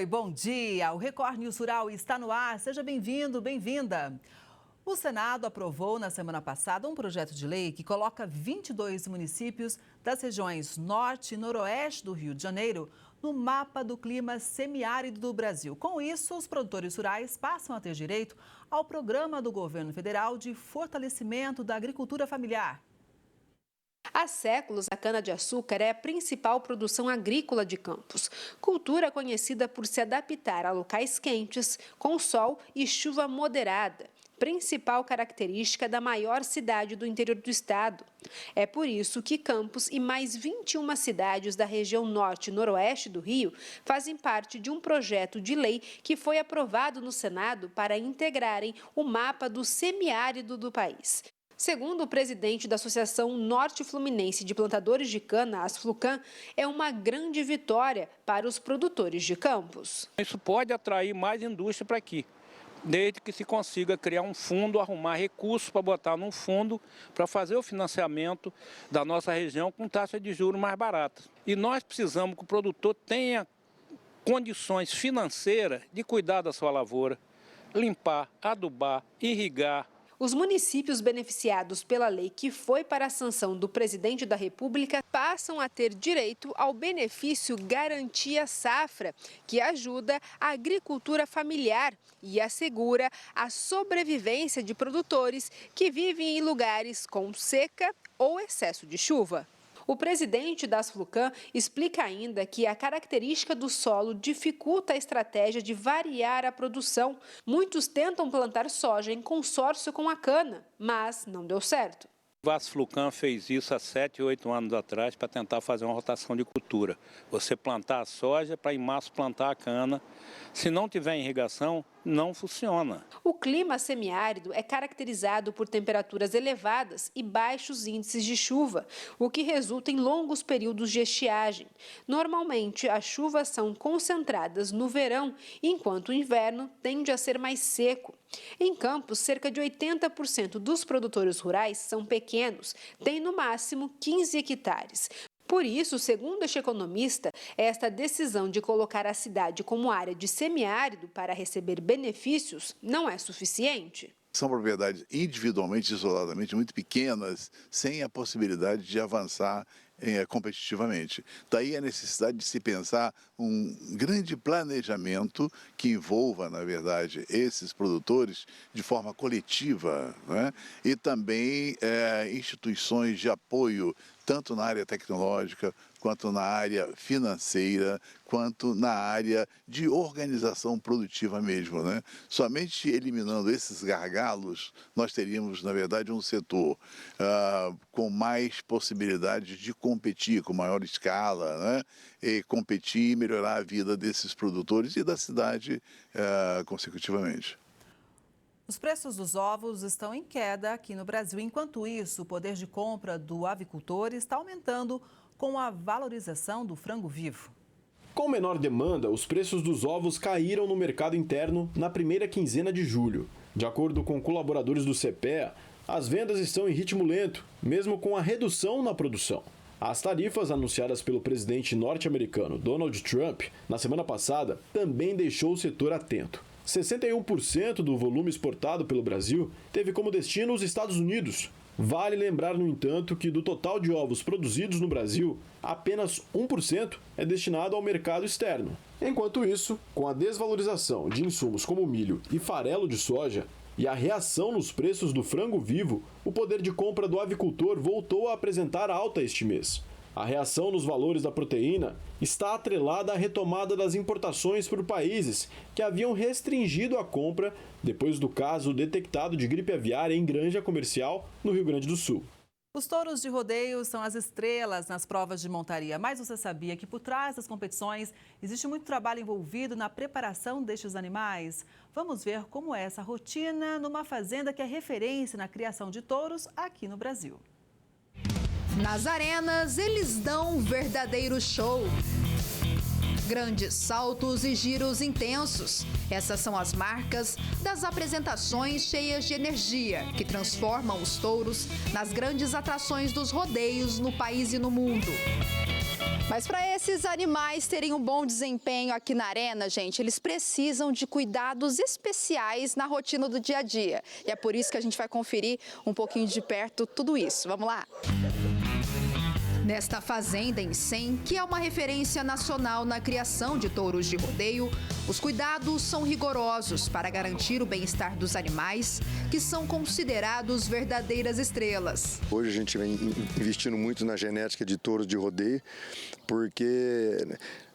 Oi, bom dia. O Record News Rural está no ar. Seja bem-vindo, bem-vinda. O Senado aprovou na semana passada um projeto de lei que coloca 22 municípios das regiões norte e noroeste do Rio de Janeiro no mapa do clima semiárido do Brasil. Com isso, os produtores rurais passam a ter direito ao programa do governo federal de fortalecimento da agricultura familiar. Há séculos, a cana-de-açúcar é a principal produção agrícola de Campos. Cultura conhecida por se adaptar a locais quentes, com sol e chuva moderada, principal característica da maior cidade do interior do estado. É por isso que Campos e mais 21 cidades da região norte e noroeste do Rio fazem parte de um projeto de lei que foi aprovado no Senado para integrarem o mapa do semiárido do país. Segundo o presidente da Associação Norte Fluminense de Plantadores de Cana, Asflucan, é uma grande vitória para os produtores de Campos. Isso pode atrair mais indústria para aqui, desde que se consiga criar um fundo, arrumar recursos para botar num fundo para fazer o financiamento da nossa região com taxa de juros mais baratas. E nós precisamos que o produtor tenha condições financeiras de cuidar da sua lavoura, limpar, adubar, irrigar. Os municípios beneficiados pela lei que foi para a sanção do presidente da República passam a ter direito ao benefício Garantia Safra, que ajuda a agricultura familiar e assegura a sobrevivência de produtores que vivem em lugares com seca ou excesso de chuva. O presidente da Asflucan explica ainda que a característica do solo dificulta a estratégia de variar a produção. Muitos tentam plantar soja em consórcio com a cana, mas não deu certo. O Asflucan fez isso há 7, 8 anos atrás para tentar fazer uma rotação de cultura. Você plantar a soja para em março plantar a cana. Se não tiver irrigação, não funciona. O clima semiárido é caracterizado por temperaturas elevadas e baixos índices de chuva, o que resulta em longos períodos de estiagem. Normalmente, as chuvas são concentradas no verão, enquanto o inverno tende a ser mais seco. Em Campos, cerca de 80% dos produtores rurais são pequenos, têm no máximo 15 hectares. Por isso, segundo este economista, esta decisão de colocar a cidade como área de semiárido para receber benefícios não é suficiente. São propriedades individualmente, isoladamente, muito pequenas, sem a possibilidade de avançar competitivamente. Daí a necessidade de se pensar um grande planejamento que envolva, na verdade, esses produtores de forma coletiva, né? E também instituições de apoio, tanto na área tecnológica, quanto na área financeira, quanto na área de organização produtiva mesmo, né? Somente eliminando esses gargalos, nós teríamos, na verdade, um setor com mais possibilidades de competir, com maior escala, né? E competir e melhorar a vida desses produtores e da cidade consecutivamente. Os preços dos ovos estão em queda aqui no Brasil. Enquanto isso, o poder de compra do avicultor está aumentando com a valorização do frango vivo. Com menor demanda, os preços dos ovos caíram no mercado interno na primeira quinzena de julho. De acordo com colaboradores do CPEA, as vendas estão em ritmo lento, mesmo com a redução na produção. As tarifas anunciadas pelo presidente norte-americano Donald Trump na semana passada também deixou o setor atento. 61% do volume exportado pelo Brasil teve como destino os Estados Unidos. Vale lembrar, no entanto, que do total de ovos produzidos no Brasil, apenas 1% é destinado ao mercado externo. Enquanto isso, com a desvalorização de insumos como milho e farelo de soja e a reação nos preços do frango vivo, o poder de compra do avicultor voltou a apresentar alta este mês. A reação nos valores da proteína está atrelada à retomada das importações por países que haviam restringido a compra depois do caso detectado de gripe aviária em granja comercial no Rio Grande do Sul. Os touros de rodeio são as estrelas nas provas de montaria, mas você sabia que por trás das competições existe muito trabalho envolvido na preparação destes animais? Vamos ver como é essa rotina numa fazenda que é referência na criação de touros aqui no Brasil. Nas arenas, eles dão um verdadeiro show. Grandes saltos e giros intensos. Essas são as marcas das apresentações cheias de energia que transformam os touros nas grandes atrações dos rodeios no país e no mundo. Mas para esses animais terem um bom desempenho aqui na arena, gente, eles precisam de cuidados especiais na rotina do dia a dia. E é por isso que a gente vai conferir um pouquinho de perto tudo isso. Vamos lá? Nesta fazenda em Cem, que é uma referência nacional na criação de touros de rodeio, os cuidados são rigorosos para garantir o bem-estar dos animais, que são considerados verdadeiras estrelas. Hoje a gente vem investindo muito na genética de touros de rodeio, porque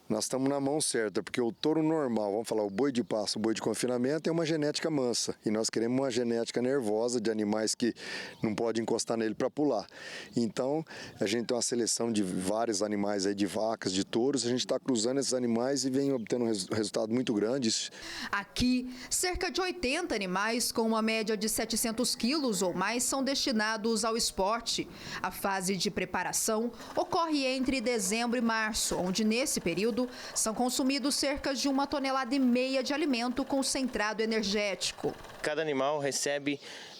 nós estamos na mão certa, porque o touro normal, vamos falar, o boi de pasto, o boi de confinamento, é uma genética mansa. E nós queremos uma genética nervosa de animais que não pode encostar nele para pular. Então, a gente tem uma seleção de vários animais aí, de vacas, de touros, a gente está cruzando esses animais e vem obtendo resultados muito grandes. Aqui, cerca de 80 animais com uma média de 700 quilos ou mais são destinados ao esporte. A fase de preparação ocorre entre dezembro e março, onde nesse período são consumidos cerca de 1,5 toneladas de alimento concentrado energético. Cada animal recebe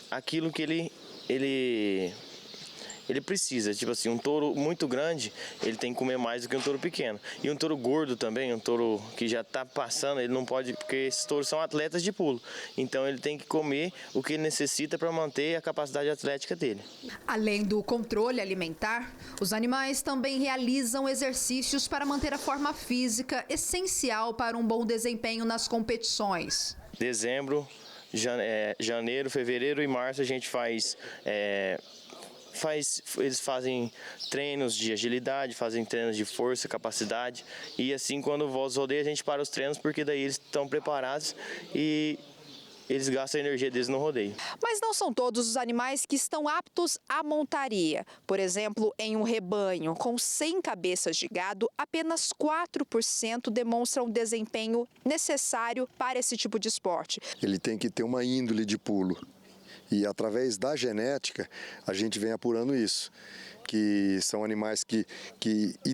aquilo que ele precisa. Tipo assim, um touro muito grande, ele tem que comer mais do que um touro pequeno. E um touro gordo também, um touro que já está passando, ele não pode, porque esses touros são atletas de pulo. Então ele tem que comer o que ele necessita para manter a capacidade atlética dele. Além do controle alimentar, os animais também realizam exercícios para manter a forma física essencial para um bom desempenho nas competições. Dezembro, janeiro, fevereiro e março a gente eles fazem treinos de agilidade, fazem treinos de força, capacidade, e assim quando volta os rodeios a gente para os treinos, porque daí eles estão preparados e eles gastam a energia deles no rodeio. Mas não são todos os animais que estão aptos à montaria. Por exemplo, em um rebanho com 100 cabeças de gado, apenas 4% demonstram o desempenho necessário para esse tipo de esporte. Ele tem que ter uma índole de pulo. E através da genética, a gente vem apurando isso, que são animais que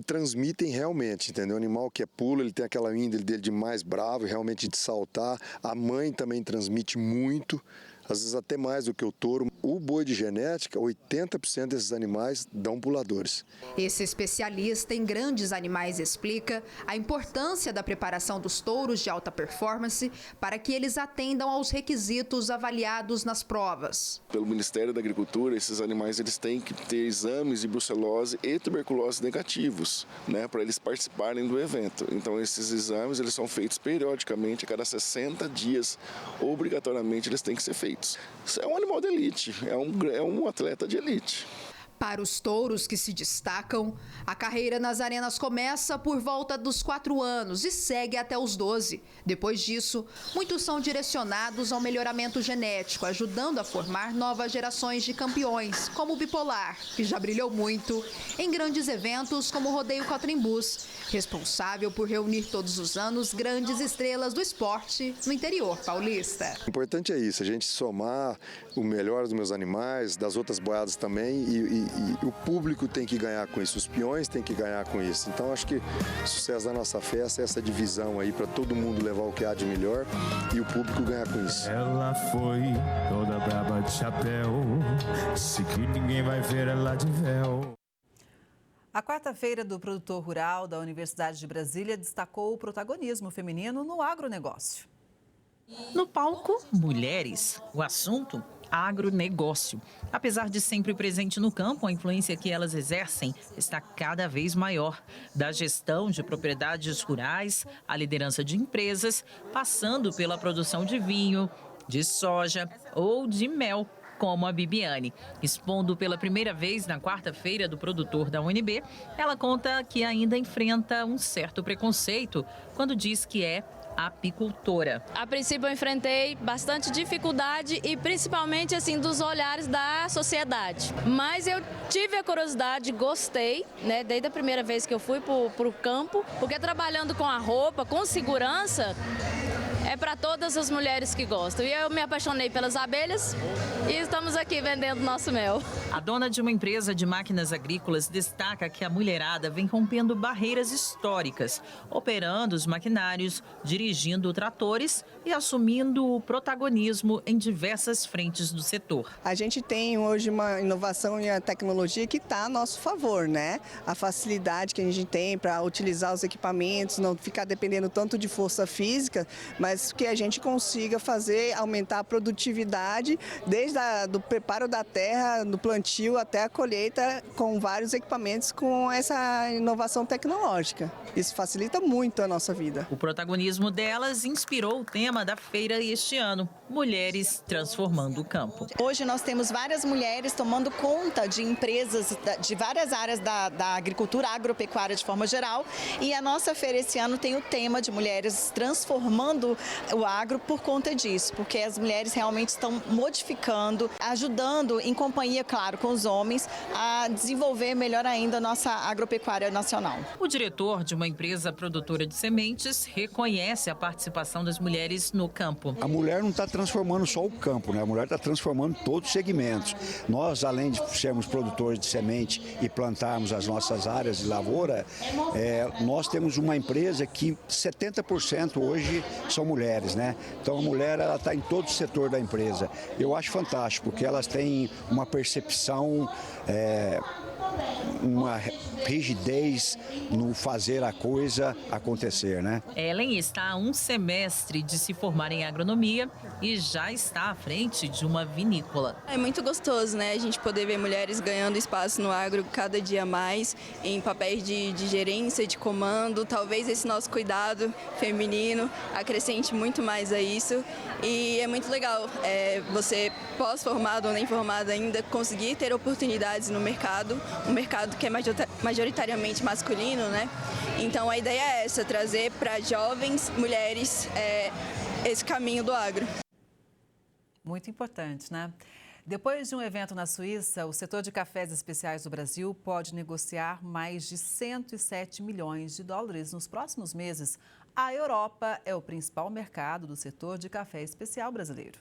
transmitem realmente, entendeu? O animal que é pulo, ele tem aquela índole dele de mais bravo, realmente de saltar. A mãe também transmite muito, às vezes até mais do que o touro. O boi de genética, 80% desses animais dão puladores. Esse especialista em grandes animais explica a importância da preparação dos touros de alta performance para que eles atendam aos requisitos avaliados nas provas. Pelo Ministério da Agricultura, esses animais eles têm que ter exames de brucelose e tuberculose negativos, né, para eles participarem do evento. Então esses exames eles são feitos periodicamente, a cada 60 dias, obrigatoriamente eles têm que ser feitos. É um animal de elite. É um atleta de elite. Para os touros que se destacam, a carreira nas arenas começa por volta dos 4 anos e segue até os 12. Depois disso, muitos são direcionados ao melhoramento genético, ajudando a formar novas gerações de campeões, como o Bipolar, que já brilhou muito em grandes eventos como o Rodeio Cotrimbus, responsável por reunir todos os anos grandes estrelas do esporte no interior paulista. O importante é isso, a gente somar o melhor dos meus animais, das outras boiadas também, e o público tem que ganhar com isso, os peões têm que ganhar com isso. Então acho que o sucesso da nossa festa é essa divisão aí para todo mundo levar o que há de melhor e o público ganhar com isso. Ela foi toda braba de chapéu, disse que ninguém vai ver ela de véu. A quarta-feira do produtor rural da Universidade de Brasília destacou o protagonismo feminino no agronegócio. No palco, mulheres. O assunto, agronegócio. Apesar de sempre presente no campo, a influência que elas exercem está cada vez maior. Da gestão de propriedades rurais, à liderança de empresas, passando pela produção de vinho, de soja ou de mel, como a Bibiane. Expondo pela primeira vez na quarta-feira do produtor da UNB, ela conta que ainda enfrenta um certo preconceito quando diz que é apicultora. A princípio eu enfrentei bastante dificuldade e principalmente assim dos olhares da sociedade. Mas eu tive a curiosidade, gostei, né, desde a primeira vez que eu fui para o campo, porque trabalhando com a roupa, com segurança, é para todas as mulheres que gostam. E eu me apaixonei pelas abelhas e estamos aqui vendendo nosso mel. A dona de uma empresa de máquinas agrícolas destaca que a mulherada vem rompendo barreiras históricas, operando os maquinários, dirigindo tratores e assumindo o protagonismo em diversas frentes do setor. A gente tem hoje uma inovação e a tecnologia que está a nosso favor, né? A facilidade que a gente tem para utilizar os equipamentos, não ficar dependendo tanto de força física, mas que a gente consiga aumentar a produtividade desde do preparo da terra, do plantio até a colheita, com vários equipamentos com essa inovação tecnológica. Isso facilita muito a nossa vida. O protagonismo delas inspirou o tema da feira este ano, Mulheres Transformando o Campo. Hoje nós temos várias mulheres tomando conta de empresas de várias áreas da agricultura, agropecuária de forma geral, e a nossa feira esse ano tem o tema de mulheres transformando o agro por conta disso, porque as mulheres realmente estão modificando, ajudando em companhia, claro, com os homens, a desenvolver melhor ainda a nossa agropecuária nacional. O diretor de uma empresa produtora de sementes reconhece a participação das mulheres no campo. A mulher não está transformando só o campo, né? A mulher está transformando todos os segmentos. Nós, além de sermos produtores de semente e plantarmos as nossas áreas de lavoura, nós temos uma empresa que 70% hoje são mulheres, né? Então a mulher está em todo o setor da empresa. Eu acho fantástico, porque elas têm uma percepção, uma rigidez no fazer a coisa acontecer, né? Ellen está há um semestre de se formar em agronomia e já está à frente de uma vinícola. É muito gostoso, né? A gente poder ver mulheres ganhando espaço no agro cada dia mais, em papéis de gerência, de comando. Talvez esse nosso cuidado feminino acrescente muito mais a isso. E é muito legal você, pós-formado ou nem formado ainda, conseguir ter oportunidades no mercado, um mercado que é majoritariamente masculino, né? Então a ideia é essa, trazer para jovens mulheres esse caminho do agro. Muito importante, né? Depois de um evento na Suíça, o setor de cafés especiais do Brasil pode negociar mais de 107 milhões de dólares nos próximos meses. A Europa é o principal mercado do setor de café especial brasileiro.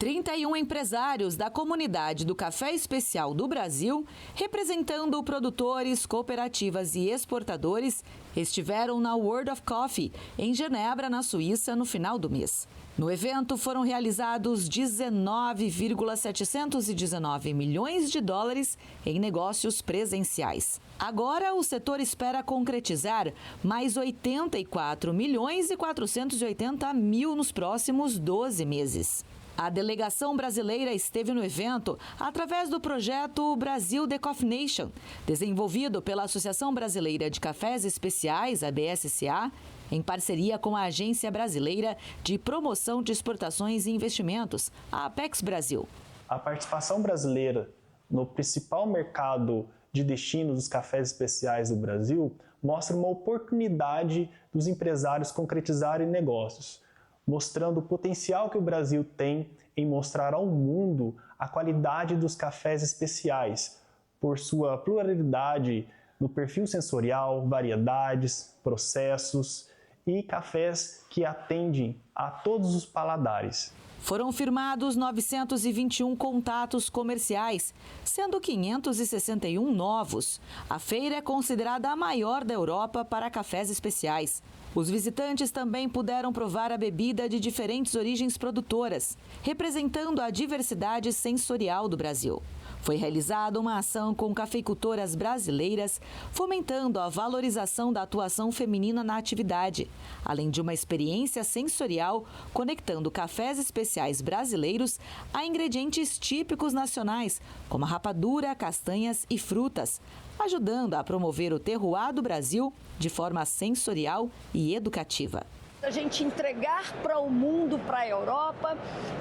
31 empresários da comunidade do café especial do Brasil, representando produtores, cooperativas e exportadores, estiveram na World of Coffee, em Genebra, na Suíça, no final do mês. No evento foram realizados 19,719 milhões de dólares em negócios presenciais. Agora, o setor espera concretizar mais 84 milhões e 480 mil nos próximos 12 meses. A delegação brasileira esteve no evento através do projeto Brasil Decoffeination, desenvolvido pela Associação Brasileira de Cafés Especiais, a BSCA, em parceria com a Agência Brasileira de Promoção de Exportações e Investimentos, a Apex Brasil. A participação brasileira no principal mercado de destino dos cafés especiais do Brasil mostra uma oportunidade dos empresários concretizarem negócios, mostrando o potencial que o Brasil tem em mostrar ao mundo a qualidade dos cafés especiais, por sua pluralidade no perfil sensorial, variedades, processos e cafés que atendem a todos os paladares. Foram firmados 921 contatos comerciais, sendo 561 novos. A feira é considerada a maior da Europa para cafés especiais. Os visitantes também puderam provar a bebida de diferentes origens produtoras, representando a diversidade sensorial do Brasil. Foi realizada uma ação com cafeicultoras brasileiras, fomentando a valorização da atuação feminina na atividade, além de uma experiência sensorial conectando cafés especiais brasileiros a ingredientes típicos nacionais, como a rapadura, castanhas e frutas, ajudando a promover o terroir do Brasil de forma sensorial e educativa. A gente entregar para o mundo, para a Europa,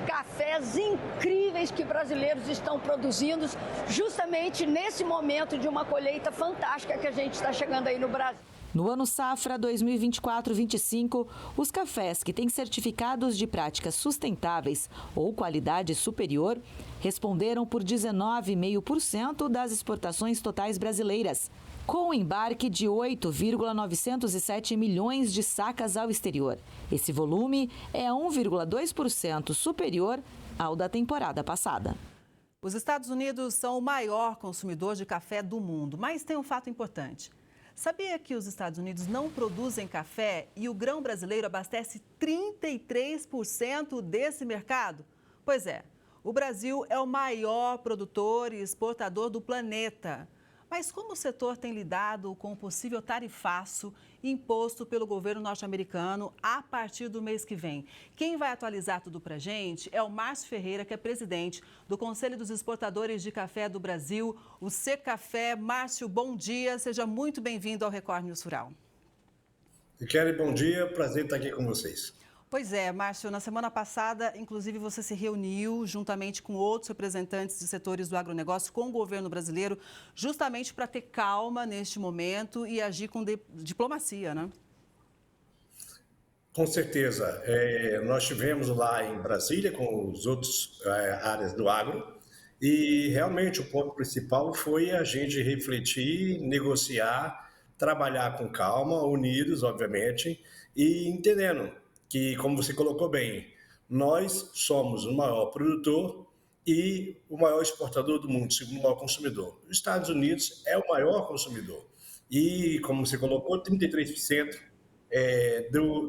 cafés incríveis que brasileiros estão produzindo justamente nesse momento de uma colheita fantástica que a gente está chegando aí no Brasil. No ano safra 2024-25, os cafés que têm certificados de práticas sustentáveis ou qualidade superior responderam por 19,5% das exportações totais brasileiras, com o embarque de 8,907 milhões de sacas ao exterior. Esse volume é 1,2% superior ao da temporada passada. Os Estados Unidos são o maior consumidor de café do mundo, mas tem um fato importante. Sabia que os Estados Unidos não produzem café e o grão brasileiro abastece 33% desse mercado? Pois é, o Brasil é o maior produtor e exportador do planeta. Mas como o setor tem lidado com o possível tarifaço imposto pelo governo norte-americano a partir do mês que vem? Quem vai atualizar tudo para a gente é o Márcio Ferreira, que é presidente do Conselho dos Exportadores de Café do Brasil, o Secafé. Márcio, bom dia, seja muito bem-vindo ao Record News Rural. Kelly, bom dia, prazer estar aqui com vocês. Pois é, Márcio, na semana passada, inclusive, você se reuniu juntamente com outros representantes de setores do agronegócio com o governo brasileiro, justamente para ter calma neste momento e agir com diplomacia, né? Com certeza. Nós estivemos lá em Brasília com os outros áreas do agro e realmente o ponto principal foi a gente refletir, negociar, trabalhar com calma, unidos, obviamente, e entendendo que, como você colocou bem, nós somos o maior produtor e o maior exportador do mundo, segundo o maior consumidor. Os Estados Unidos é o maior consumidor. E, como você colocou, 33%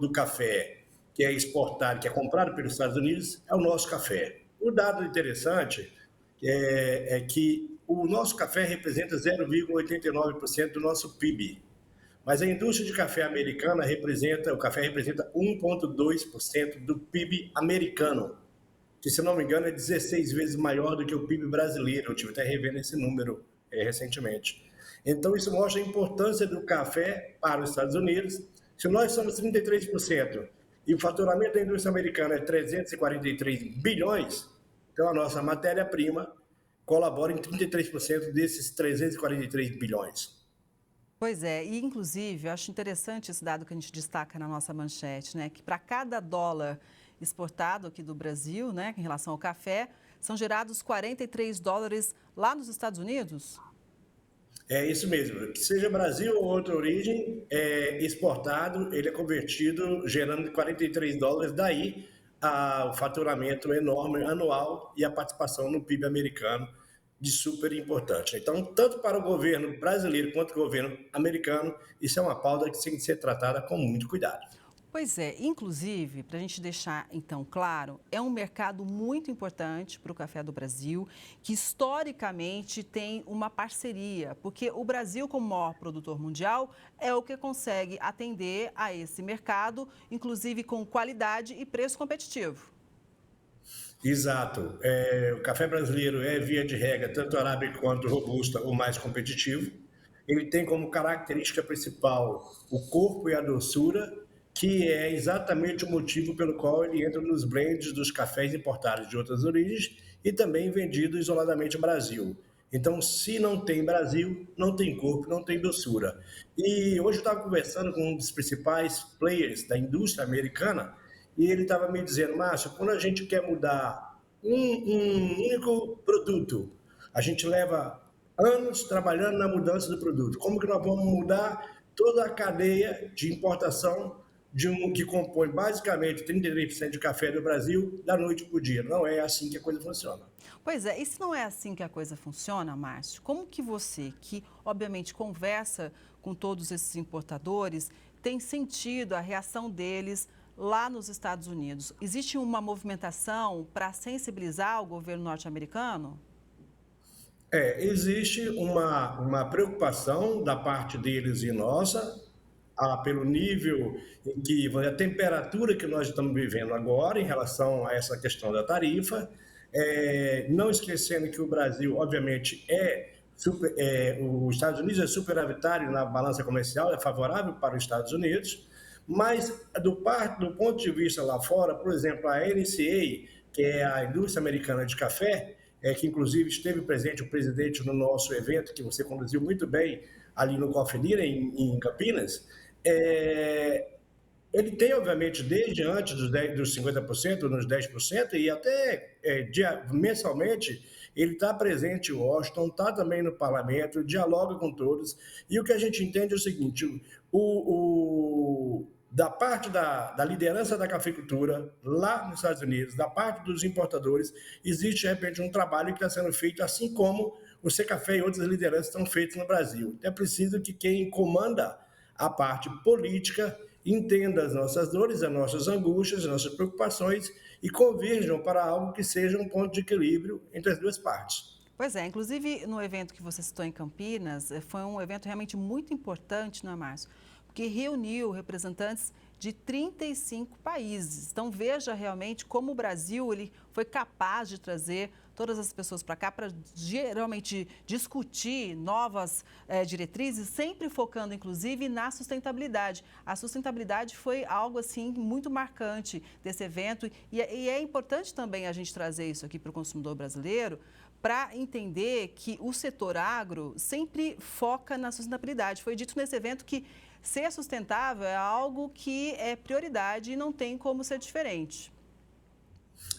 do café que é exportado, que é comprado pelos Estados Unidos, é o nosso café. O dado interessante é que o nosso café representa 0,89% do nosso PIB. Mas a indústria de café americana representa 1,2% do PIB americano, que, se não me engano, é 16 vezes maior do que o PIB brasileiro. Eu estive até revendo esse número recentemente. Então, isso mostra a importância do café para os Estados Unidos. Se nós somos 33% e o faturamento da indústria americana é 343 bilhões, então a nossa matéria-prima colabora em 33% desses 343 bilhões. Pois é, e inclusive, eu acho interessante esse dado que a gente destaca na nossa manchete, né? Que para cada dólar exportado aqui do Brasil, né, em relação ao café, são gerados 43 dólares lá nos Estados Unidos? É isso mesmo, que seja Brasil ou outra origem, exportado, ele é convertido gerando 43 dólares, daí o faturamento enorme anual e a participação no PIB americano de super importante. Então, tanto para o governo brasileiro quanto o governo americano, isso é uma pauta que tem que ser tratada com muito cuidado. Pois é, inclusive, para a gente deixar então claro, é um mercado muito importante para o café do Brasil, que historicamente tem uma parceria, porque o Brasil, como maior produtor mundial, é o que consegue atender a esse mercado, inclusive com qualidade e preço competitivo. Exato. O café brasileiro é, via de regra, tanto arábica quanto robusta, o mais competitivo. Ele tem como característica principal o corpo e a doçura, que é exatamente o motivo pelo qual ele entra nos blends dos cafés importados de outras origens e também vendido isoladamente no Brasil. Então, se não tem Brasil, não tem corpo, não tem doçura. E hoje eu estava conversando com um dos principais players da indústria americana, e ele estava me dizendo, Márcio, quando a gente quer mudar um único produto, a gente leva anos trabalhando na mudança do produto. Como que nós vamos mudar toda a cadeia de importação que compõe basicamente 33% de café do Brasil da noite para o dia? Não é assim que a coisa funciona. Pois é, e se não é assim que a coisa funciona, Márcio, como que você, que obviamente conversa com todos esses importadores, tem sentido a reação deles lá nos Estados Unidos? Existe uma movimentação para sensibilizar o governo norte-americano? Existe uma preocupação da parte deles e nossa, pelo nível em que a temperatura que nós estamos vivendo agora em relação a essa questão da tarifa, não esquecendo que o Brasil, obviamente, os Estados Unidos é superavitário na balança comercial, é favorável para os Estados Unidos, mas do ponto de vista lá fora, por exemplo, a NCA, que é a indústria americana de café, que inclusive esteve presente o presidente no nosso evento, que você conduziu muito bem ali no Cofenira, em Campinas, ele tem, obviamente, desde antes dos 50%, nos 10%, e até mensalmente, ele está presente em Washington, está também no parlamento, dialoga com todos, e o que a gente entende é o seguinte, da parte da liderança da cafeicultura lá nos Estados Unidos, da parte dos importadores, existe, de repente, um trabalho que está sendo feito, assim como o Secafé e outras lideranças estão feitos no Brasil. É preciso que quem comanda a parte política entenda as nossas dores, as nossas angústias, as nossas preocupações e converjam para algo que seja um ponto de equilíbrio entre as duas partes. Pois é, inclusive no evento que você citou em Campinas, foi um evento realmente muito importante, não é, Márcio? Porque reuniu representantes de 35 países. Então veja realmente como o Brasil ele foi capaz de trazer todas as pessoas para cá para geralmente discutir novas diretrizes, sempre focando inclusive na sustentabilidade. A sustentabilidade foi algo assim muito marcante desse evento e é importante também a gente trazer isso aqui para o consumidor brasileiro, para entender que o setor agro sempre foca na sustentabilidade. Foi dito nesse evento que ser sustentável é algo que é prioridade e não tem como ser diferente.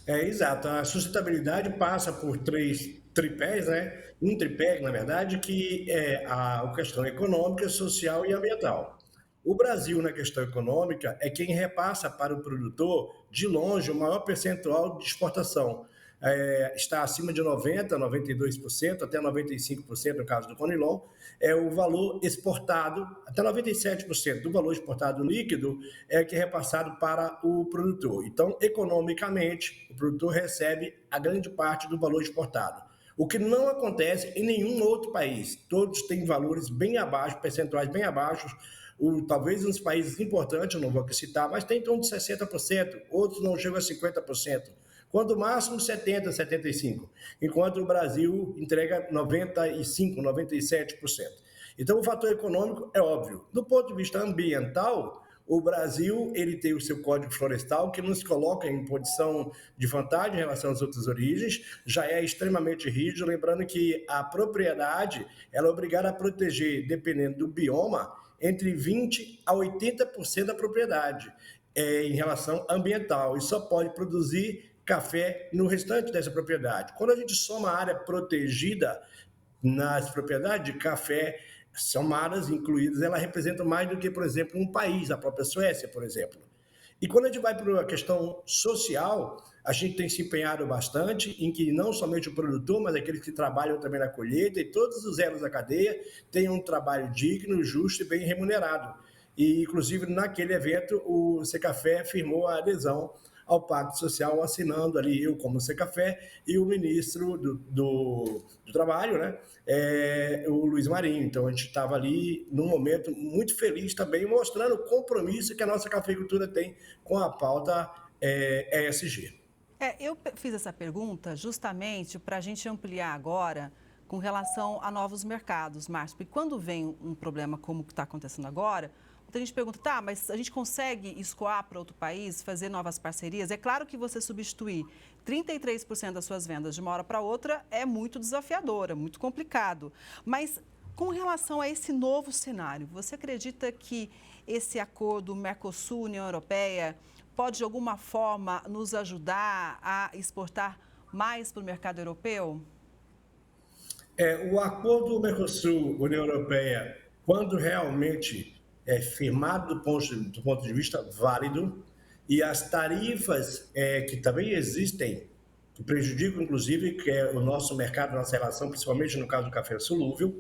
Exato. A sustentabilidade passa por 3 tripés, né? Um tripé, na verdade, que é a questão econômica, social e ambiental. O Brasil, na questão econômica, é quem repassa para o produtor, de longe, o maior percentual de exportação. Está acima de 90%, 92%, até 95% no caso do Conilon, é o valor exportado, até 97% do valor exportado líquido é que é repassado para o produtor. Então, economicamente, o produtor recebe a grande parte do valor exportado. O que não acontece em nenhum outro país. Todos têm valores bem abaixo, percentuais bem abaixo. Talvez uns países importantes, eu não vou aqui citar, mas tem em torno de 60%, outros não chegam a 50%. Quando o máximo 70%, 75%, enquanto o Brasil entrega 95%, 97%. Então, o fator econômico é óbvio. Do ponto de vista ambiental, o Brasil ele tem o seu Código Florestal, que nos coloca em posição de vantagem em relação às outras origens, já é extremamente rígido, lembrando que a propriedade ela é obrigada a proteger, dependendo do bioma, entre 20% a 80% da propriedade em relação ambiental, e só pode produzir café no restante dessa propriedade. Quando a gente soma a área protegida nas propriedades de café somadas, incluídas, ela representa mais do que, por exemplo, um país, a própria Suécia, por exemplo. E quando a gente vai para a questão social, a gente tem se empenhado bastante em que não somente o produtor, mas aqueles que trabalham também na colheita e todos os elos da cadeia tenham um trabalho digno, justo e bem remunerado. E, inclusive, naquele evento, o Secafé firmou a adesão ao Pacto Social, assinando ali eu como Secafé e o ministro do Trabalho, né, o Luiz Marinho. Então, a gente estava ali num momento muito feliz também, mostrando o compromisso que a nossa cafeicultura tem com a pauta ESG. Eu fiz essa pergunta justamente para a gente ampliar agora com relação a novos mercados, Márcio, porque quando vem um problema como o que está acontecendo agora, a gente pergunta, tá, mas a gente consegue escoar para outro país, fazer novas parcerias? É claro que você substituir 33% das suas vendas de uma hora para outra é muito desafiadora, muito complicado. Mas com relação a esse novo cenário, você acredita que esse acordo Mercosul-União Europeia pode de alguma forma nos ajudar a exportar mais para o mercado europeu? O acordo Mercosul-União Europeia, quando realmente é firmado do ponto de vista válido, e as tarifas que também existem, que prejudicam inclusive que é o nosso mercado, nossa relação, principalmente no caso do café solúvel,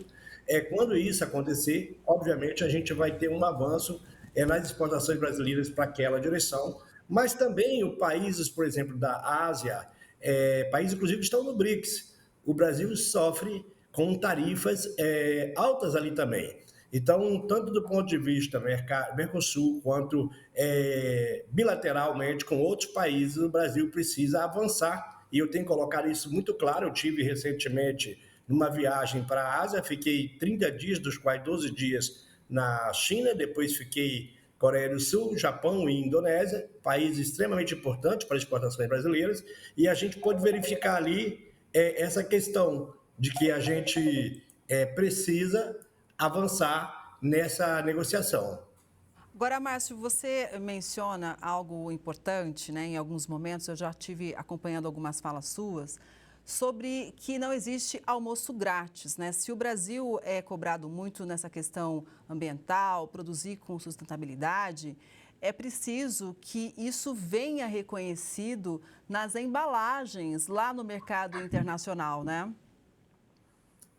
quando isso acontecer, obviamente a gente vai ter um avanço nas exportações brasileiras para aquela direção, mas também os países, por exemplo, da Ásia, países inclusive que estão no BRICS, o Brasil sofre com tarifas altas ali também. Então, tanto do ponto de vista Mercosul, quanto bilateralmente com outros países, o Brasil precisa avançar. E eu tenho colocado isso muito claro. Eu tive recentemente numa viagem para a Ásia, fiquei 30 dias, dos quais 12 dias na China, depois fiquei Coreia do Sul, Japão e Indonésia, países extremamente importantes para as exportações brasileiras, e a gente pode verificar ali essa questão de que a gente precisa avançar nessa negociação. Agora, Márcio, você menciona algo importante, né? Em alguns momentos eu já estive acompanhando algumas falas suas sobre que não existe almoço grátis, né? Se o Brasil é cobrado muito nessa questão ambiental, produzir com sustentabilidade, é preciso que isso venha reconhecido nas embalagens lá no mercado internacional, né?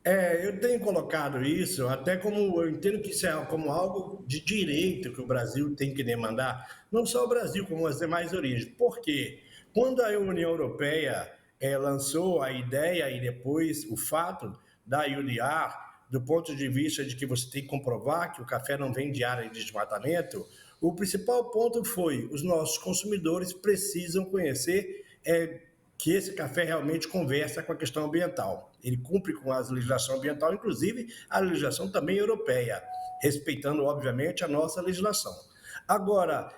Eu tenho colocado isso até como, eu entendo que isso é como algo de direito que o Brasil tem que demandar, não só o Brasil, como as demais origens. Por quê? Quando a União Europeia lançou a ideia e depois o fato da UDR, do ponto de vista de que você tem que comprovar que o café não vem de área de desmatamento, o principal ponto foi os nossos consumidores precisam conhecer que esse café realmente conversa com a questão ambiental. Ele cumpre com a legislação ambiental, inclusive a legislação também europeia, respeitando, obviamente, a nossa legislação. Agora,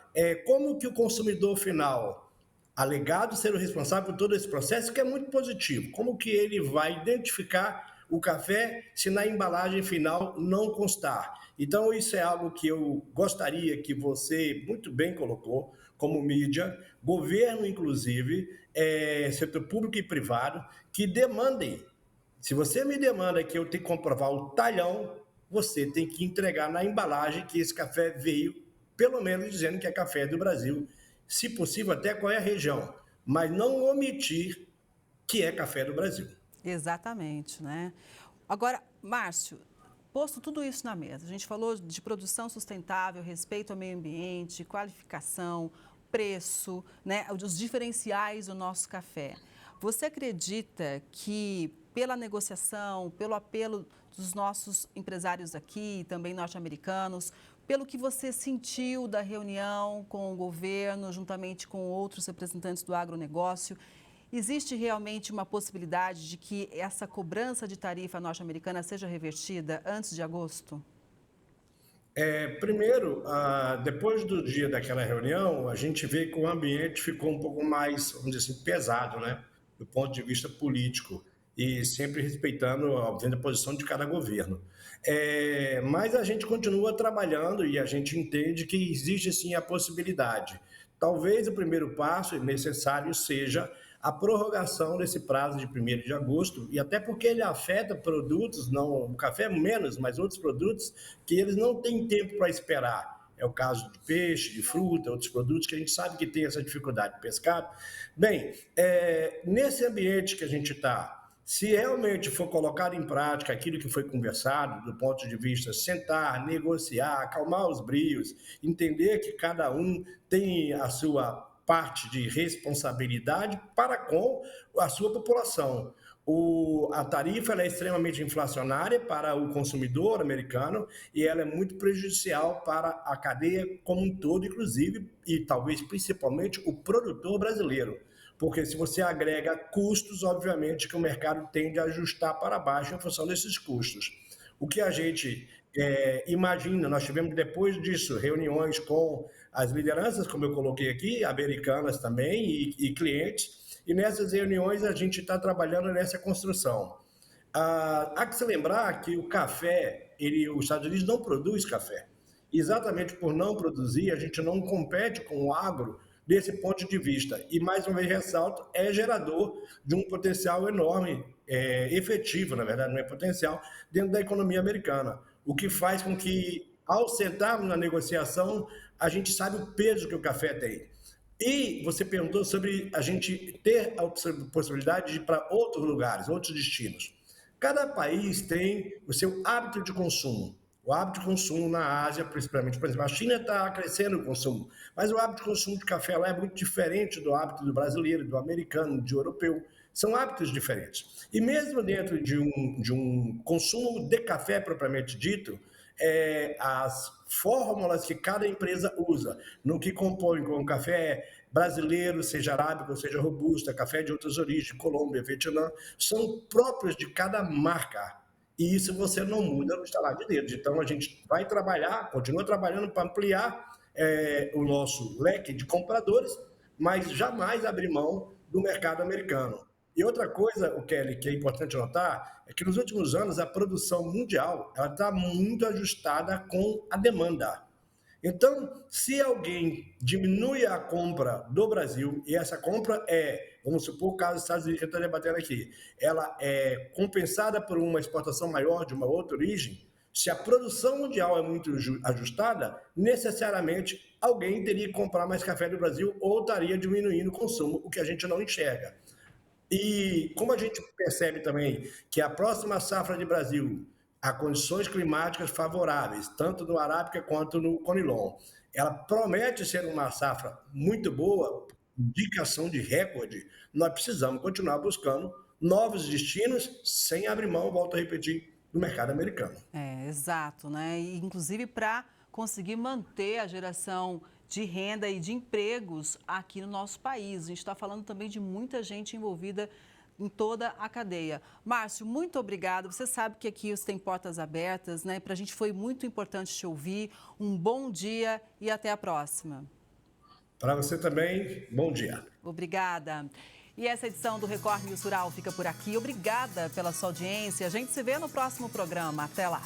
como que o consumidor final, alegado ser o responsável por todo esse processo, que é muito positivo, como que ele vai identificar o café se na embalagem final não constar? Então, isso é algo que eu gostaria que você muito bem colocou, como mídia, governo inclusive, setor público e privado, que demandem. Se você me demanda que eu tenho que comprovar o talhão, você tem que entregar na embalagem que esse café veio, pelo menos dizendo que é café do Brasil, se possível até qual é a região, mas não omitir que é café do Brasil. Exatamente, né? Agora, Márcio, posto tudo isso na mesa, a gente falou de produção sustentável, respeito ao meio ambiente, qualificação, preço, né, os diferenciais do nosso café. Você acredita que pela negociação, pelo apelo dos nossos empresários aqui, também norte-americanos, pelo que você sentiu da reunião com o governo, juntamente com outros representantes do agronegócio, existe realmente uma possibilidade de que essa cobrança de tarifa norte-americana seja revertida antes de agosto? Primeiro, depois do dia daquela reunião, a gente vê que o ambiente ficou um pouco mais, vamos dizer assim, pesado, né? Do ponto de vista político, e sempre respeitando, obviamente, a posição de cada governo. Mas a gente continua trabalhando e a gente entende que existe, sim, a possibilidade. Talvez o primeiro passo necessário seja a prorrogação desse prazo de 1º de agosto, e até porque ele afeta produtos, não o café menos, mas outros produtos que eles não têm tempo para esperar. É o caso de peixe, de fruta, outros produtos que a gente sabe que tem essa dificuldade de pescado. Bem, nesse ambiente que a gente está, se realmente for colocado em prática aquilo que foi conversado, do ponto de vista sentar, negociar, acalmar os brios, entender que cada um tem a sua parte de responsabilidade para com a sua população. A tarifa ela é extremamente inflacionária para o consumidor americano e ela é muito prejudicial para a cadeia como um todo, inclusive, e talvez principalmente o produtor brasileiro. Porque se você agrega custos, obviamente que o mercado tende a ajustar para baixo em função desses custos. O que a gente imagina, nós tivemos depois disso reuniões com as lideranças, como eu coloquei aqui, americanas também e clientes, e nessas reuniões a gente está trabalhando nessa construção. Há que se lembrar que o café, os Estados Unidos não produz café. Exatamente por não produzir, a gente não compete com o agro desse ponto de vista. E, mais uma vez, ressalto, é gerador de um potencial enorme, efetivo, na verdade, não é potencial, dentro da economia americana. O que faz com que, ao sentarmos na negociação, a gente sabe o peso que o café tem. E você perguntou sobre a gente ter a possibilidade de ir para outros lugares, outros destinos. Cada país tem o seu hábito de consumo. O hábito de consumo na Ásia, principalmente, por exemplo, a China está crescendo o consumo, mas o hábito de consumo de café lá é muito diferente do hábito do brasileiro, do americano, do europeu. São hábitos diferentes. E mesmo dentro de um consumo de café propriamente dito, as fórmulas que cada empresa usa, no que compõe com o café brasileiro, seja arábica, seja robusta, café de outras origens, Colômbia, Vietnã, são próprios de cada marca. E isso você não muda no estalar de dedos. Então, a gente vai trabalhar, continua trabalhando para ampliar o nosso leque de compradores, mas jamais abrir mão do mercado americano. E outra coisa, o Kelly, que é importante notar, é que nos últimos anos a produção mundial está muito ajustada com a demanda. Então, se alguém diminui a compra do Brasil, e essa compra vamos supor o caso dos Estados Unidos que a gente está debatendo aqui, ela é compensada por uma exportação maior de uma outra origem, Se a produção mundial é muito ajustada, necessariamente alguém teria que comprar mais café do Brasil ou estaria diminuindo o consumo, o que a gente não enxerga. E como a gente percebe também que a próxima safra de Brasil, há condições climáticas favoráveis, tanto no Arábica quanto no Conilon, ela promete ser uma safra muito boa, indicação de recorde, nós precisamos continuar buscando novos destinos sem abrir mão, volto a repetir, do mercado americano. Exato, né? E, inclusive para conseguir manter a geração de renda e de empregos aqui no nosso país. A gente está falando também de muita gente envolvida em toda a cadeia. Márcio, muito obrigado. Você sabe que aqui você tem portas abertas, né? Para a gente foi muito importante te ouvir. Um bom dia e até a próxima. Para você também, bom dia. Obrigada. E essa edição do Record News Rural fica por aqui. Obrigada pela sua audiência. A gente se vê no próximo programa. Até lá.